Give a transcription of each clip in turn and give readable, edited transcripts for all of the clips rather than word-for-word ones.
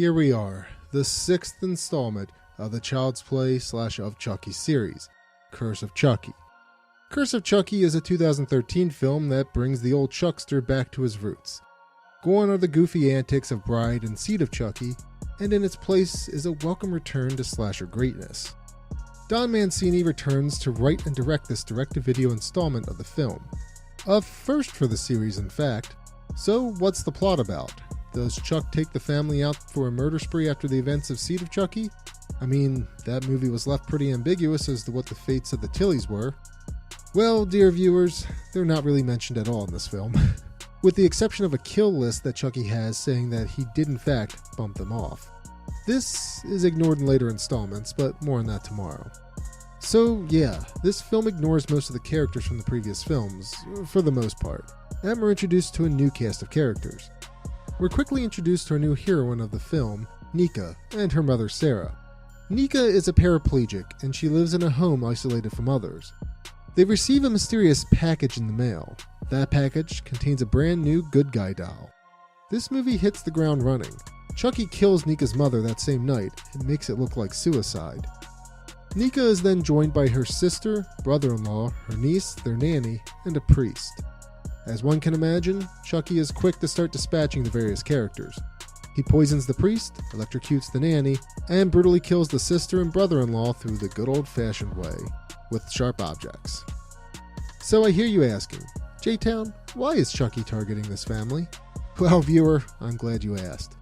here we are, the 6th installment of the Child's Play / of Chucky series, Curse of Chucky. Curse of Chucky is a 2013 film that brings the old Chuckster back to his roots. Gone are the goofy antics of Bride and Seed of Chucky, and in its place is a welcome return to slasher greatness. Don Mancini returns to write and direct this direct-to-video installment of the film. A first for the series, in fact. So, what's the plot about? Does Chuck take the family out for a murder spree after the events of Seed of Chucky? I mean, that movie was left pretty ambiguous as to what the fates of the Tillys were. Well, dear viewers, they're not really mentioned at all in this film, with the exception of a kill list that Chucky has saying that he did in fact bump them off. This is ignored in later installments, but more on that tomorrow. So yeah, this film ignores most of the characters from the previous films, for the most part, and we're introduced to a new cast of characters. We're quickly introduced to our new heroine of the film, Nika, and her mother Sarah. Nika is a paraplegic, and she lives in a home isolated from others. They receive a mysterious package in the mail. That package contains a brand new good guy doll. This movie hits the ground running. Chucky kills Nika's mother that same night and makes it look like suicide. Nika is then joined by her sister, brother-in-law, her niece, their nanny, and a priest. As one can imagine, Chucky is quick to start dispatching the various characters. He poisons the priest, electrocutes the nanny, and brutally kills the sister and brother-in-law through the good old-fashioned way, with sharp objects. So I hear you asking, J-Town, why is Chucky targeting this family? Well, viewer, I'm glad you asked.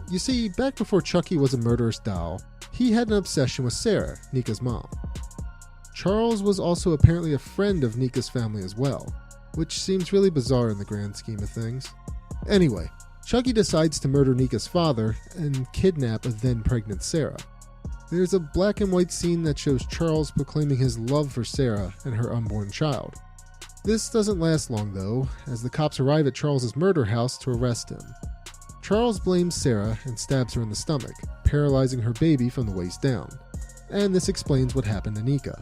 You see, back before Chucky was a murderous doll, he had an obsession with Sarah, Nika's mom. Charles was also apparently a friend of Nika's family as well, which seems really bizarre in the grand scheme of things. Anyway, Chucky decides to murder Nika's father and kidnap a then-pregnant Sarah. There's a black and white scene that shows Charles proclaiming his love for Sarah and her unborn child. This doesn't last long though, as the cops arrive at Charles's murder house to arrest him. Charles blames Sarah and stabs her in the stomach, paralyzing her baby from the waist down. And this explains what happened to Nika.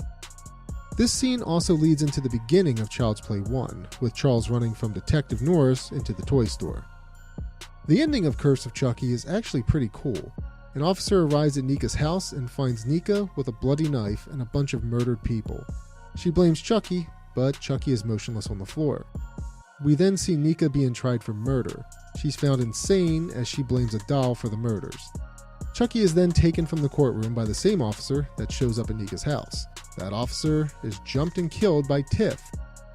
This scene also leads into the beginning of Child's Play 1, with Charles running from Detective Norris into the toy store. The ending of Curse of Chucky is actually pretty cool. An officer arrives at Nika's house and finds Nika with a bloody knife and a bunch of murdered people. She blames Chucky, but Chucky is motionless on the floor. We then see Nika being tried for murder. She's found insane as she blames a doll for the murders. Chucky is then taken from the courtroom by the same officer that shows up at Nika's house. That officer is jumped and killed by Tiff.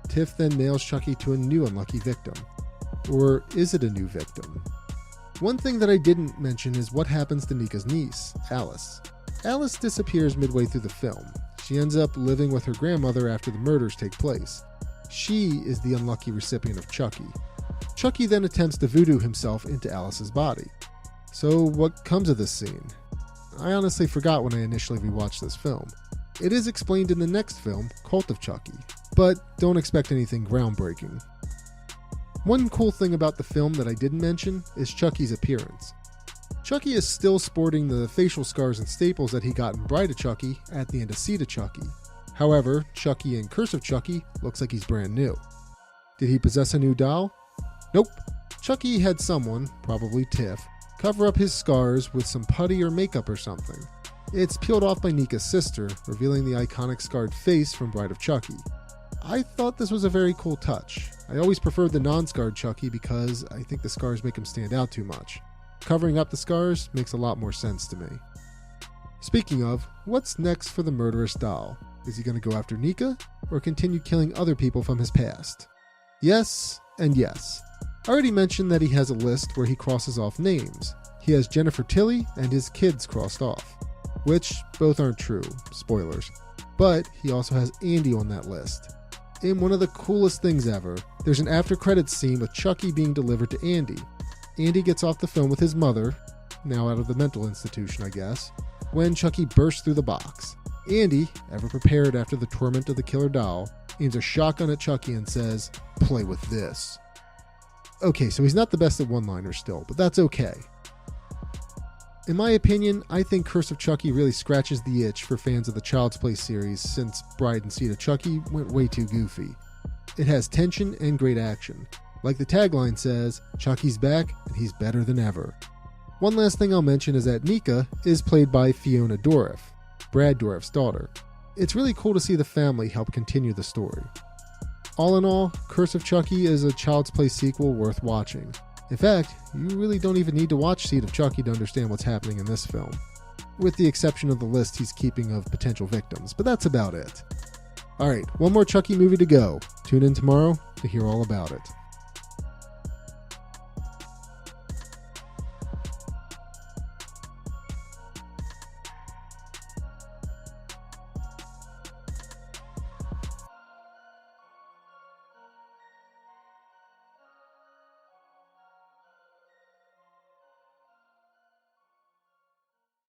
Tiff then nails Chucky to a new unlucky victim. Or is it a new victim? One thing that I didn't mention is what happens to Nika's niece, Alice. Alice disappears midway through the film. She ends up living with her grandmother after the murders take place. She is the unlucky recipient of Chucky. Chucky then attempts to voodoo himself into Alice's body. So what comes of this scene? I honestly forgot when I initially rewatched this film. It is explained in the next film, Cult of Chucky, but don't expect anything groundbreaking. One cool thing about the film that I didn't mention is Chucky's appearance. Chucky is still sporting the facial scars and staples that he got in Bride of Chucky at the end of Seed of Chucky. However, Chucky in Curse of Chucky looks like he's brand new. Did he possess a new doll? Nope. Chucky had someone, probably Tiff, cover up his scars with some putty or makeup or something. It's peeled off by Nika's sister, revealing the iconic scarred face from Bride of Chucky. I thought this was a very cool touch. I always preferred the non-scarred Chucky because I think the scars make him stand out too much. Covering up the scars makes a lot more sense to me. Speaking of, what's next for the murderous doll? Is he going to go after Nika, or continue killing other people from his past? Yes, and yes. I already mentioned that he has a list where he crosses off names. He has Jennifer Tilly and his kids crossed off, which both aren't true, spoilers. But he also has Andy on that list. In one of the coolest things ever, there's an after-credits scene with Chucky being delivered to Andy. Andy gets off the phone with his mother, now out of the mental institution I guess, when Chucky bursts through the box. Andy, ever prepared after the torment of the killer doll, aims a shotgun at Chucky and says, "Play with this." Okay, so he's not the best at one-liners still, but that's okay. In my opinion, I think Curse of Chucky really scratches the itch for fans of the Child's Play series since Bride and Seed of Chucky went way too goofy. It has tension and great action. Like the tagline says, Chucky's back and he's better than ever. One last thing I'll mention is that Nika is played by Fiona Dourif, Brad Dourif's daughter. It's really cool to see the family help continue the story. All in all, Curse of Chucky is a Child's Play sequel worth watching. In fact, you really don't even need to watch Seed of Chucky to understand what's happening in this film, with the exception of the list he's keeping of potential victims, but that's about it. Alright, one more Chucky movie to go. Tune in tomorrow to hear all about it.